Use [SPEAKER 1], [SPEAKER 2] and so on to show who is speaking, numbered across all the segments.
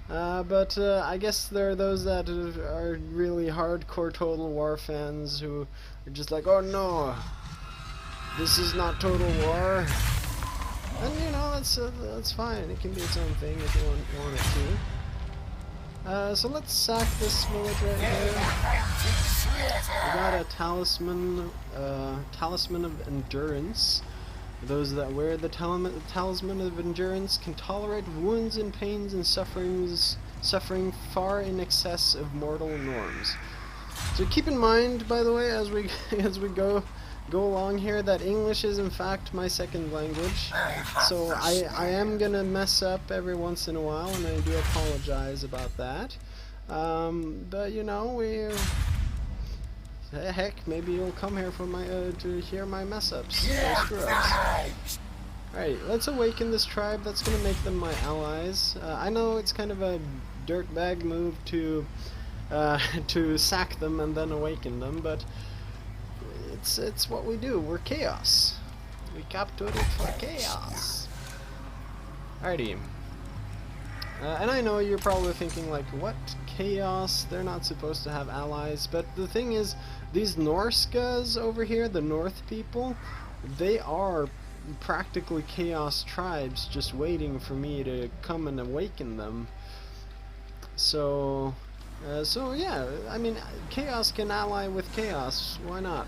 [SPEAKER 1] But I guess there are those that are really hardcore Total War fans who are just like, oh no, this is not Total War. And you know, that's fine. It can be its own thing if you want it to. So let's sack this village right here. We got a talisman of endurance. Those that wear the talisman of endurance can tolerate wounds and pains and suffering far in excess of mortal norms. So keep in mind, by the way, as we go along here, that English is in fact my second language. So I am gonna mess up every once in a while, and I do apologize about that. But you know, heck, maybe you'll come here for my to hear my mess ups, or screw ups. Alright, let's awaken this tribe. That's gonna make them my allies. I know it's kind of a dirtbag move to sack them and then awaken them, but it's what we do. We're chaos. We captured it for chaos. Alrighty. And I know you're probably thinking like, what? Chaos? They're not supposed to have allies. But the thing is, these Norse guys over here, the North people, they are practically chaos tribes just waiting for me to come and awaken them. So yeah, I mean, chaos can ally with chaos. Why not?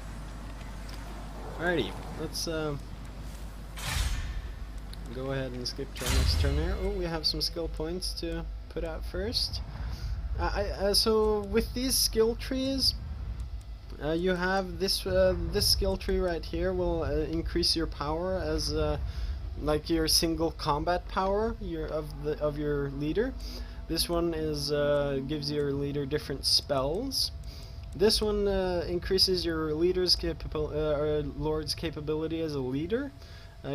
[SPEAKER 1] Alrighty, let's go ahead and skip to our next turn here. Oh, we have some skill points to put out first. So with these skill trees, you have this this skill tree right here will increase your power as like your single combat power of your leader. This one is gives your leader different spells. This one increases your leader's lord's capability as a leader,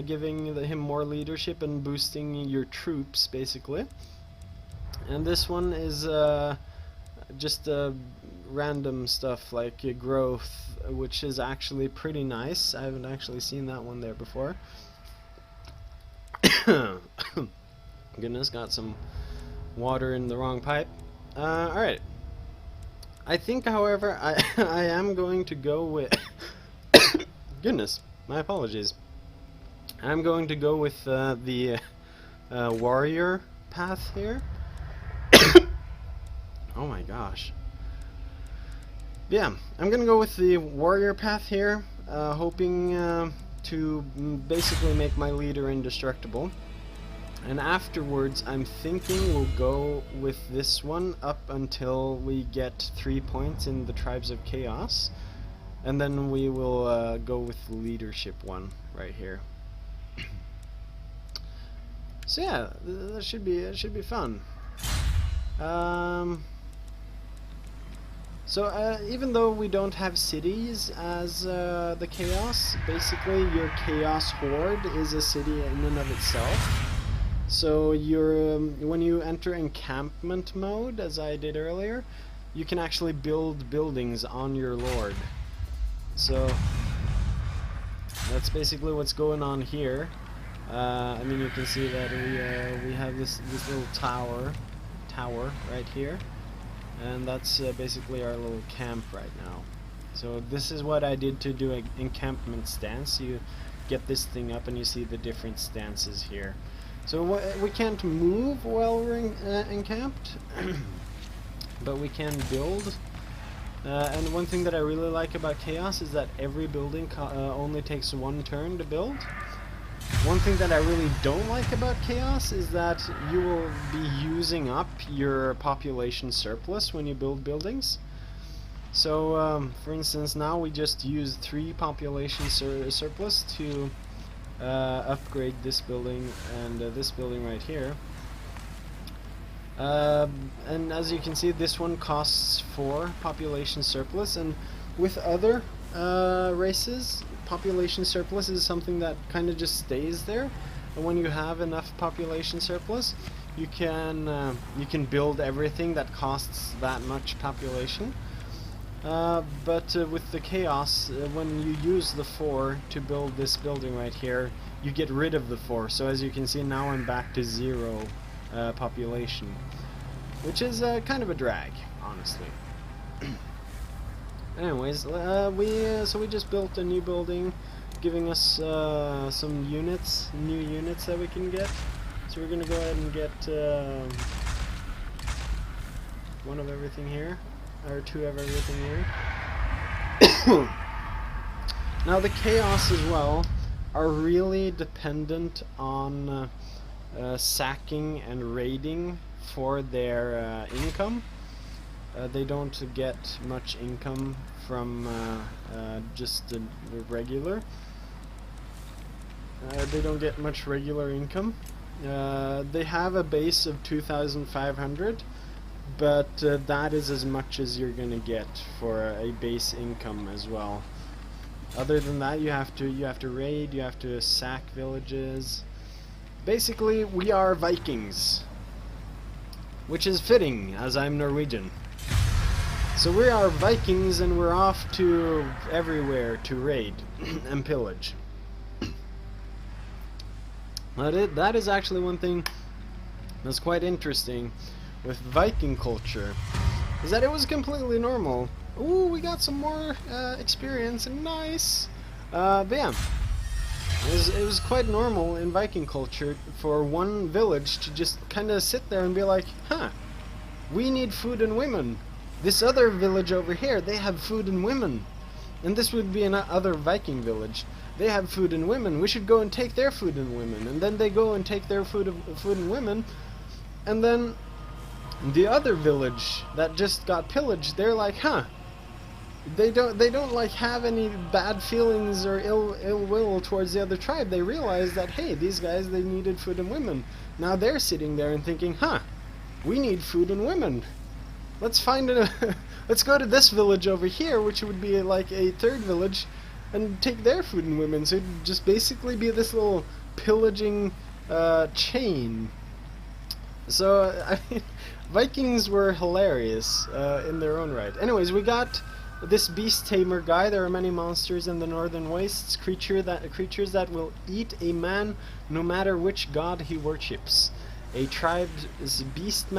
[SPEAKER 1] giving him more leadership and boosting your troops, basically. And this one is just random stuff like growth, which is actually pretty nice. I haven't actually seen that one there before. Goodness, got some water in the wrong pipe. Alright. I think, however, I am going to go with... Goodness, my apologies. I'm going to go with the warrior path here. Oh my gosh. Yeah, I'm gonna go with the warrior path here, hoping to basically make my leader indestructible. And afterwards, I'm thinking we'll go with this one up until we get 3 points in the Tribes of Chaos, and then we will go with the leadership one right here. So yeah, that should be fun. So even though we don't have cities as the Chaos, basically your Chaos Horde is a city in and of itself. So you're when you enter encampment mode, as I did earlier, you can actually build buildings on your lord. So that's basically what's going on here. I mean, you can see that we have this little tower right here, and that's basically our little camp right now. So this is what I did to do an encampment stance. You get this thing up and you see the different stances here. So we can't move while we're encamped, but we can build. And one thing that I really like about Chaos is that every building only takes 1 turn to build. One thing that I really don't like about Chaos is that you will be using up your population surplus when you build buildings. So, for instance, now we just used 3 population surplus to upgrade this building and this building right here. And as you can see, this one costs 4 population surplus, and with other races, population surplus is something that kind of just stays there, and when you have enough population surplus, you can build everything that costs that much population. But with the Chaos, when you use the 4 to build this building right here, you get rid of the 4. So as you can see, now I'm back to 0 population. which is kind of a drag, honestly. Anyways, we just built a new building, giving us some new units that we can get. So we're gonna go ahead and get one of everything here, or two of everything here. Now the Chaos as well are really dependent on sacking and raiding for their income. They don't get much income from just the regular. They don't get much regular income. They have a base of 2,500, but that is as much as you're gonna get for a base income as well. Other than that, you have to raid, you have to sack villages. Basically, we are Vikings, which is fitting as I'm Norwegian. So we are Vikings, and we're off to everywhere to raid and pillage. That is actually one thing that's quite interesting with Viking culture, is that it was completely normal. Ooh, we got some more experience, and nice. But yeah, it was quite normal in Viking culture for one village to just kind of sit there and be like, huh, we need food and women. This other village over here, they have food and women. And this would be another Viking village. They have food and women. We should go and take their food and women. And then they go and take their food and women. And then the other village that just got pillaged, they're like, huh, they don't like have any bad feelings or ill will towards the other tribe. They realize that, hey, these guys, they needed food and women. Now they're sitting there and thinking, huh, we need food and women. Let's find let's go to this village over here, which would be like a third village, and take their food and women. So it'd just basically be this little pillaging chain. So I mean, Vikings were hilarious in their own right. Anyways, we got this beast tamer guy. There are many monsters in the northern wastes, creatures that will eat a man no matter which god he worships. A tribe's beast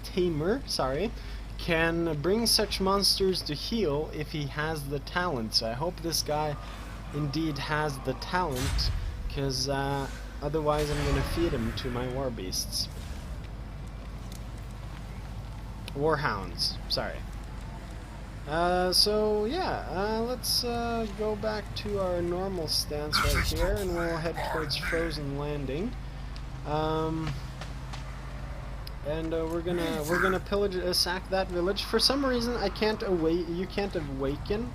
[SPEAKER 1] tamer, can bring such monsters to heal if he has the talent. So I hope this guy indeed has the talent, because otherwise I'm going to feed him to my war beasts. Warhounds, sorry. So yeah, let's go back to our normal stance right here, and we'll head towards Frozen Landing. And we're gonna pillage, sack that village. For some reason, you can't awaken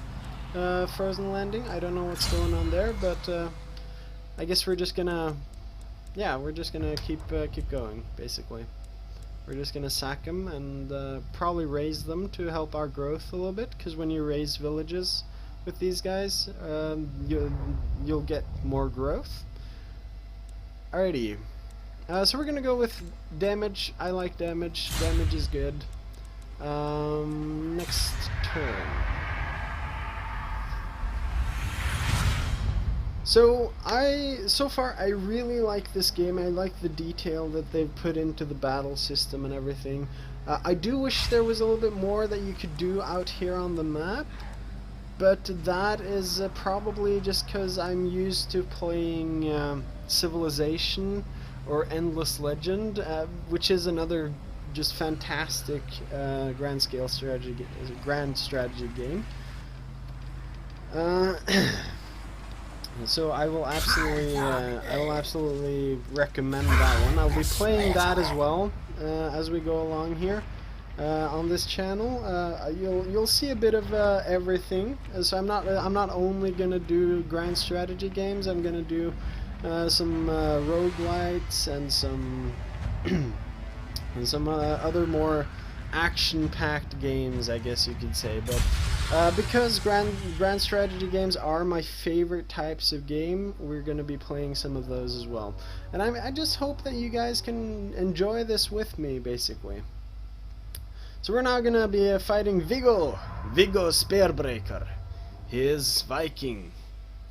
[SPEAKER 1] Frozen Landing. I don't know what's going on there, but I guess we're just gonna, yeah, we're just gonna keep going. Basically, we're just gonna sack them and probably raise them to help our growth a little bit. Because when you raise villages with these guys, you'll get more growth. Alrighty. So we're gonna go with damage. I like damage. Damage is good. Next turn. So far I really like this game. I like the detail that they've put into the battle system and everything. I do wish there was a little bit more that you could do out here on the map, but that is probably just because I'm used to playing Civilization or Endless Legend, which is another just fantastic grand strategy game. So I will absolutely recommend that one. I'll be playing that as well as we go along here on this channel. You'll see a bit of everything. So I'm not only gonna do grand strategy games. I'm gonna do some roguelites and some other more action-packed games, I guess you could say. But because grand strategy games are my favorite types of game, we're going to be playing some of those as well. And I just hope that you guys can enjoy this with me, basically. So we're now going to be fighting Viggo Spearbreaker. He is Viking.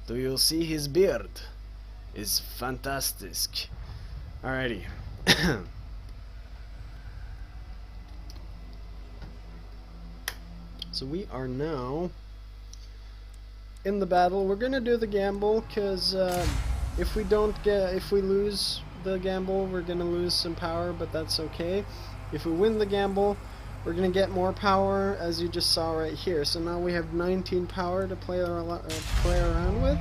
[SPEAKER 1] Do you see his beard? Is fantastic. Alrighty. So we are now in the battle. We're gonna do the gamble because if we lose the gamble, we're gonna lose some power, but that's okay. If we win the gamble, we're gonna get more power, as you just saw right here. So now we have 19 power to play around with,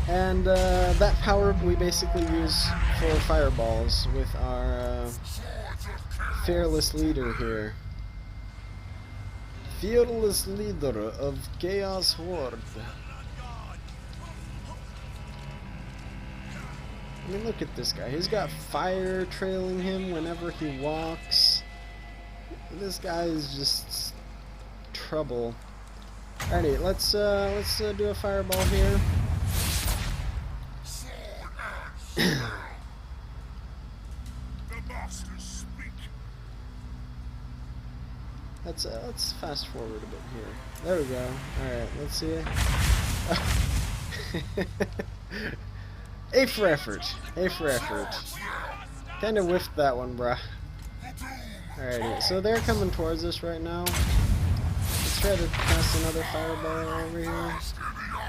[SPEAKER 1] and that power we basically use for fireballs with our fearless leader here. Fearless leader of Chaos Horde. I mean, look at this guy. He's got fire trailing him whenever he walks. This guy is just trouble. Alrighty, let's do a fireball here. Let's fast forward a bit here. There we go. Alright, let's see. A for effort. A for effort. Kinda whiffed that one, bruh. Alrighty, so they're coming towards us right now. Let's try to cast another fireball over here.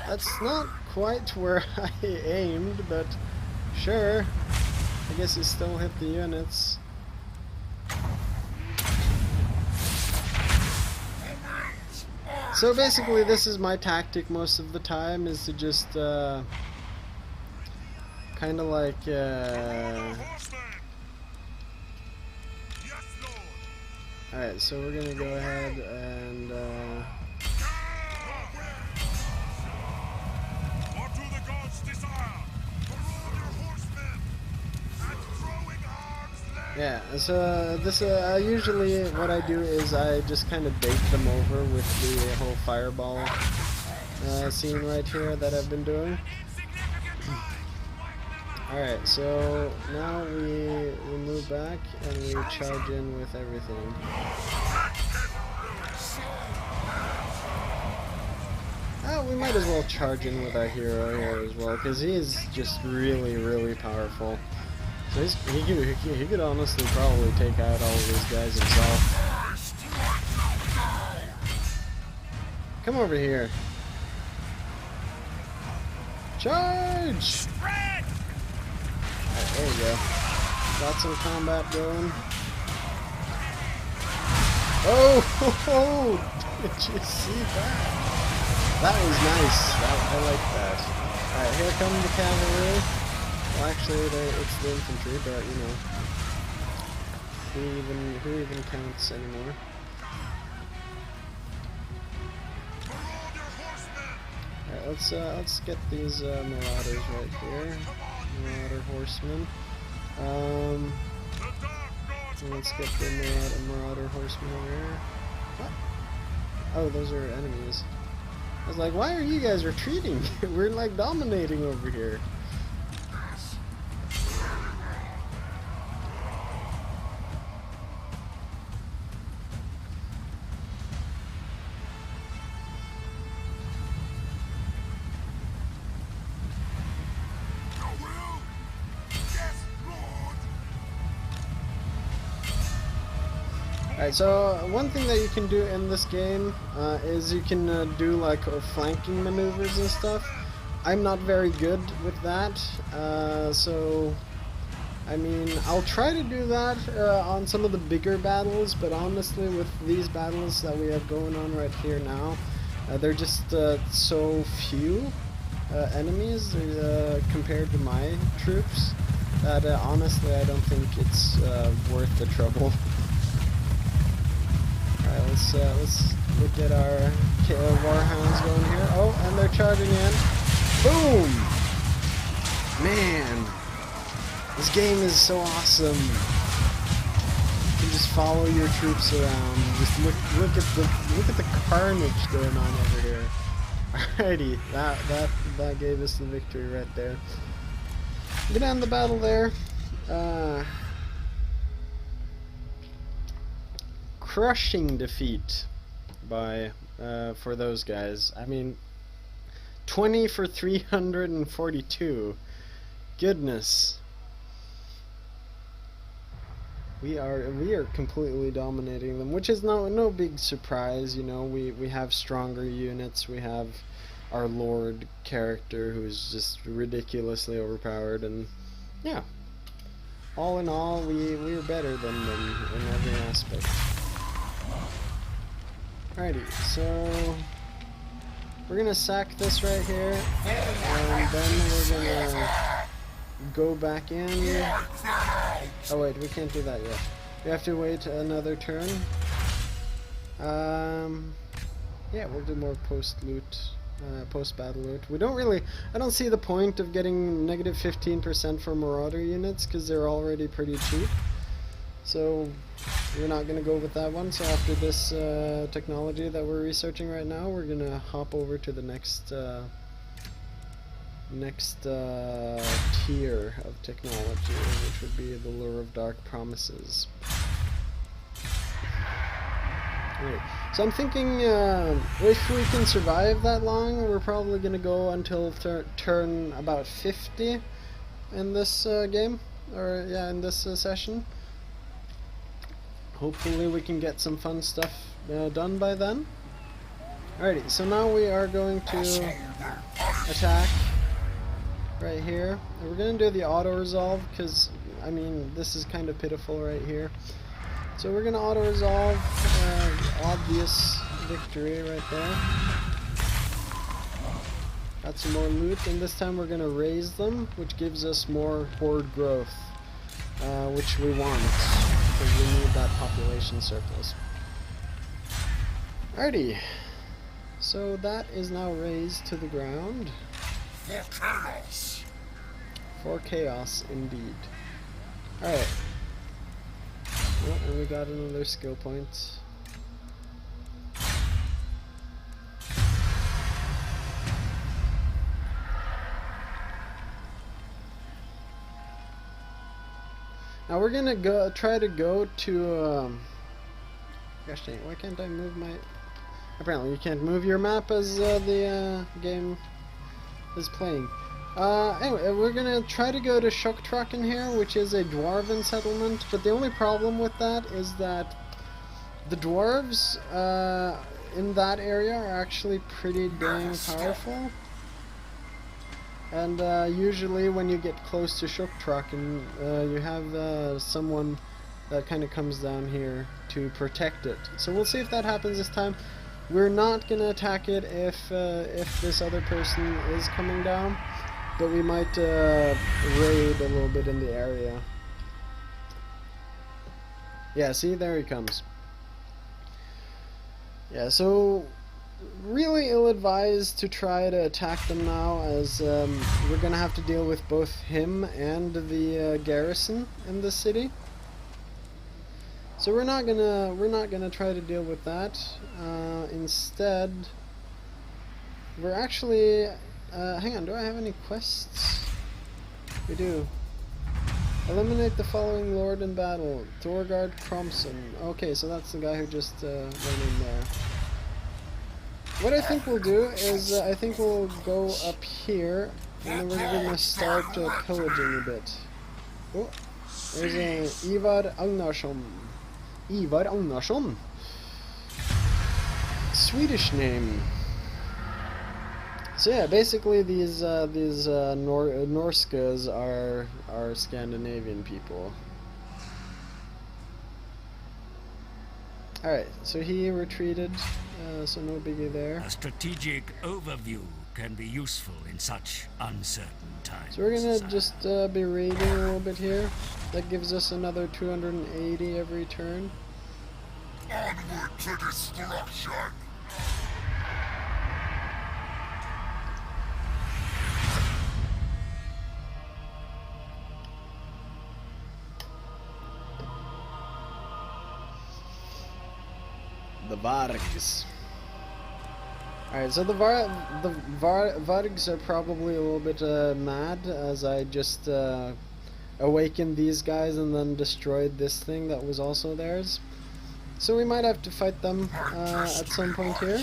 [SPEAKER 1] That's not quite where I aimed, but sure. I guess he still hit the units. So basically this is my tactic most of the time, is to just kinda like alright, so we're gonna go ahead and yeah, so this usually what I do is I just kind of bait them over with the whole fireball scene right here that I've been doing. Alright, so now we move back and we charge in with everything. Oh, we might as well charge in with our hero here as well, because he is just really, really powerful. So he could honestly probably take out all of these guys himself. Come over here. Charge! Alright, there you go. Got some combat going. Oh! Did you see that? That was nice. I like that. Alright, here come the cavalry. Well, actually, it's the infantry, but you know, who even counts anymore? Alright, let's get these marauders right here. Marauder horsemen. Let's get the marauder horsemen over here. What? Oh, those are enemies. I was like, why are you guys retreating? We're like dominating over here. Alright, so one thing that you can do in this game is you can do like flanking maneuvers and stuff. I'm not very good with that, so I mean, I'll try to do that on some of the bigger battles, but honestly with these battles that we have going on right here now, they're just so few enemies compared to my troops that honestly I don't think it's worth the trouble. Alright, let's look at our Warhounds going here. Oh, and they're charging in. Boom! Man, this game is so awesome. You can just follow your troops around. Just look at the carnage going on over here. Alrighty, that gave us the victory right there. Get on the battle there. Crushing defeat by for those guys. I mean, 20 for 342. Goodness. We are completely dominating them, which is no big surprise. You know, we have stronger units. We have our Lord character who's just ridiculously overpowered, and yeah, all in all, we're better than them in every aspect. Alrighty, so we're gonna sack this right here, and then we're gonna go back in. Oh wait, we can't do that yet. We have to wait another turn. Yeah, we'll do more post-loot, post-battle loot. We don't really, I don't see the point of getting negative 15% for Marauder units, because they're already pretty cheap. So, we're not going to go with that one. So after this technology that we're researching right now, we're going to hop over to the next tier of technology, which would be the Lure of Dark Promises. Right. So I'm thinking if we can survive that long, we're probably going to go until turn about 50 in this game, or yeah, in this session. Hopefully we can get some fun stuff done by then. Alrighty, so now we are going to attack right here. And we're going to do the auto-resolve because, I mean, this is kind of pitiful right here. So we're going to auto-resolve, obvious victory right there. Got some more loot, and this time we're going to raise them, which gives us more horde growth, which we want, because we need that population surplus. Alrighty, so that is now raised to the ground.
[SPEAKER 2] For chaos.
[SPEAKER 1] For chaos, indeed. Alright. Oh, and we got another skill point. Now we're gonna try to go to gosh dang, why can't I move my... Apparently you can't move your map as the game is playing. Anyway, we're gonna try to go to Shoktraken here, which is a dwarven settlement, but the only problem with that is that the dwarves in that area are actually pretty dang powerful. And usually when you get close to Shoktraken, you have someone that kind of comes down here to protect it. So we'll see if that happens this time. We're not going to attack it if this other person is coming down, but we might raid a little bit in the area. Yeah, see, there he comes. Yeah, so really ill-advised to try to attack them now, as we're gonna have to deal with both him and the garrison in the city. So we're not gonna try to deal with that. Instead, we're actually hang on. Do I have any quests? We do. Eliminate the following lord in battle. Thorgard Cromson. Okay, so that's the guy who just went in there. What I think we'll do is, I think we'll go up here, and then we're gonna start pillaging a bit. Oh, there's a Ivar Agnarsson. Ivar Agnarsson. Swedish name. So yeah, basically these Norskas are Scandinavian people. Alright, so he retreated, so no biggie there.
[SPEAKER 2] A strategic overview can be useful in such uncertain times.
[SPEAKER 1] So we're gonna just be raiding a little bit here. That gives us another 280 every turn.
[SPEAKER 2] Onward to destruction!
[SPEAKER 1] The Vargs. Alright, so the Vargs are probably a little bit mad, as I just awakened these guys and then destroyed this thing that was also theirs. So we might have to fight them at some point here.